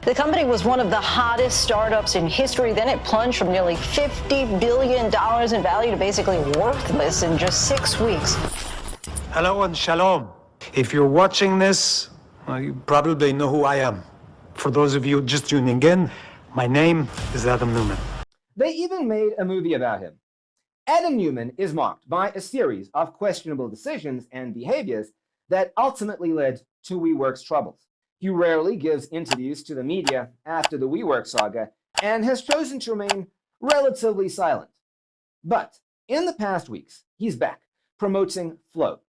The company was one of the hottest startups in history. Then it plunged from nearly $50 billion in value to basically worthless in just 6 weeks. Hello and shalom. If you're watching this, you probably know who I am. For those of you just tuning in, my name is Adam Neumann. They even made a movie about him. Adam Neumann is marked by a series of questionable decisions and behaviors that ultimately led to WeWork's troubles. He rarely gives interviews to the media after the WeWork saga and has chosen to remain relatively silent. But in the past weeks, he's back promoting Flow,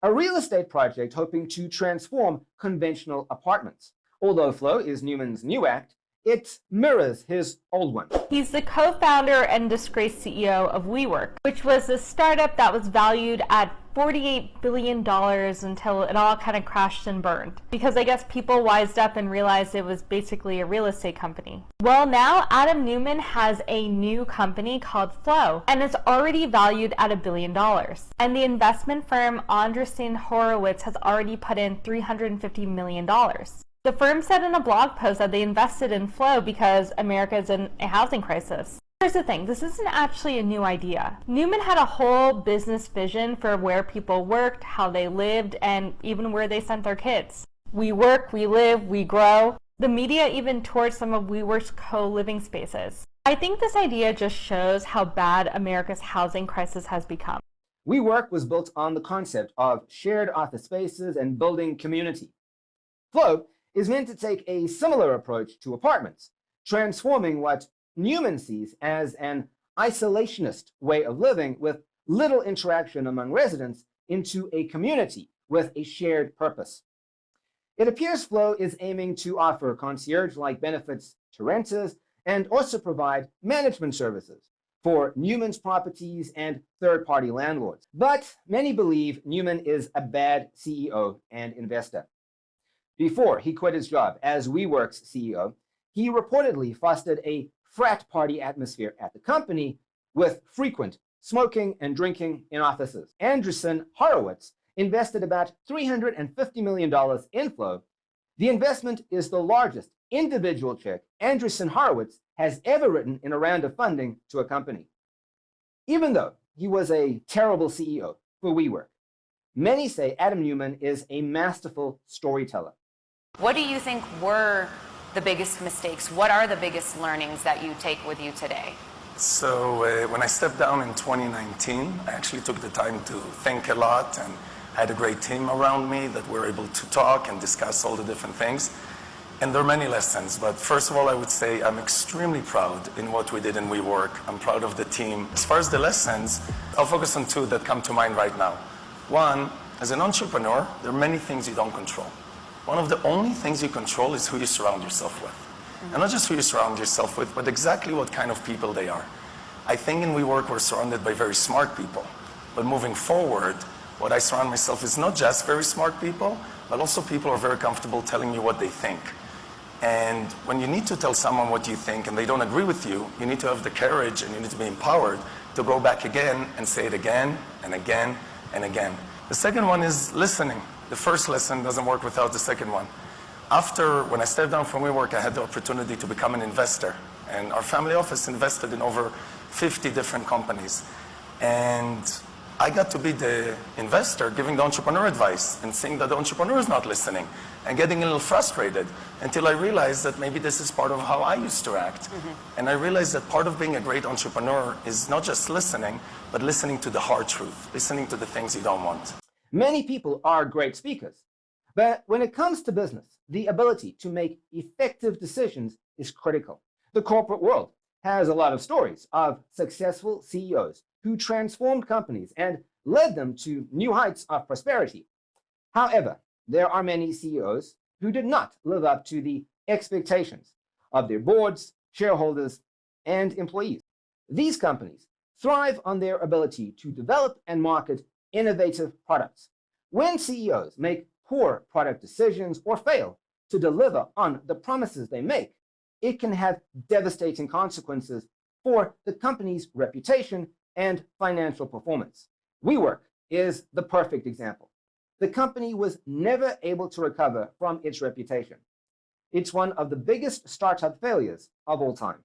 a real estate project hoping to transform conventional apartments. Although Flow is Neumann's new act, it mirrors his old one. He's the co-founder and disgraced CEO of WeWork, which was a startup that was valued at $48 billion until it all kind of crashed and burned. Because I guess people wised up and realized it was basically a real estate company. Well, now Adam Neumann has a new company called Flow, and it's already valued at $1 billion. And the investment firm Andreessen Horowitz has already put in $350 million. The firm said in a blog post that they invested in Flow because America is in a housing crisis. Here's the thing, this isn't actually a new idea. Neumann had a whole business vision for where people worked, how they lived, and even where they sent their kids. We work, we live, we grow. The media even toured some of WeWork's co-living spaces. I think this idea just shows how bad America's housing crisis has become. WeWork was built on the concept of shared office spaces and building community. Flow is meant to take a similar approach to apartments, transforming what Neumann sees as an isolationist way of living with little interaction among residents into a community with a shared purpose. It appears Flow is aiming to offer concierge-like benefits to renters and also provide management services for Neumann's properties and third-party landlords. But many believe Neumann is a bad CEO and investor. Before he quit his job as WeWork's CEO, he reportedly fostered a frat party atmosphere at the company with frequent smoking and drinking in offices. Andreessen Horowitz invested about $350 million in Flow. The investment is the largest individual check Andreessen Horowitz has ever written in a round of funding to a company. Even though he was a terrible CEO for WeWork, many say Adam Neumann is a masterful storyteller. What do you think were the biggest mistakes? What are the biggest learnings that you take with you today? So when I stepped down in 2019, I actually took the time to think a lot and had a great team around me that were able to talk and discuss all the different things. And there are many lessons, but first of all, I would say I'm extremely proud in what we did in WeWork. I'm proud of the team. As far as the lessons, I'll focus on two that come to mind right now. One, as an entrepreneur, there are many things you don't control. One of the only things you control is who you surround yourself with. And not just who you surround yourself with, but exactly what kind of people they are. I think in WeWork we're surrounded by very smart people. But moving forward, what I surround myself is not just very smart people, but also people who are very comfortable telling you what they think. And when you need to tell someone what you think and they don't agree with you, you need to have the courage and you need to be empowered to go back again and say it again and again and again. The second one is listening. The first lesson doesn't work without the second one. When I stepped down from WeWork, I had the opportunity to become an investor. And our family office invested in over 50 different companies. And I got to be the investor giving the entrepreneur advice and seeing that the entrepreneur is not listening and getting a little frustrated until I realized that maybe this is part of how I used to act. And I realized that part of being a great entrepreneur is not just listening, but listening to the hard truth, listening to the things you don't want. Many people are great speakers, but when it comes to business, the ability to make effective decisions is critical. The corporate world has a lot of stories of successful CEOs who transformed companies and led them to new heights of prosperity. However, there are many CEOs who did not live up to the expectations of their boards, shareholders, and employees. These companies thrive on their ability to develop and market innovative products. When CEOs make poor product decisions or fail to deliver on the promises they make, it can have devastating consequences for the company's reputation and financial performance. WeWork is the perfect example. The company was never able to recover from its reputation. It's one of the biggest startup failures of all time.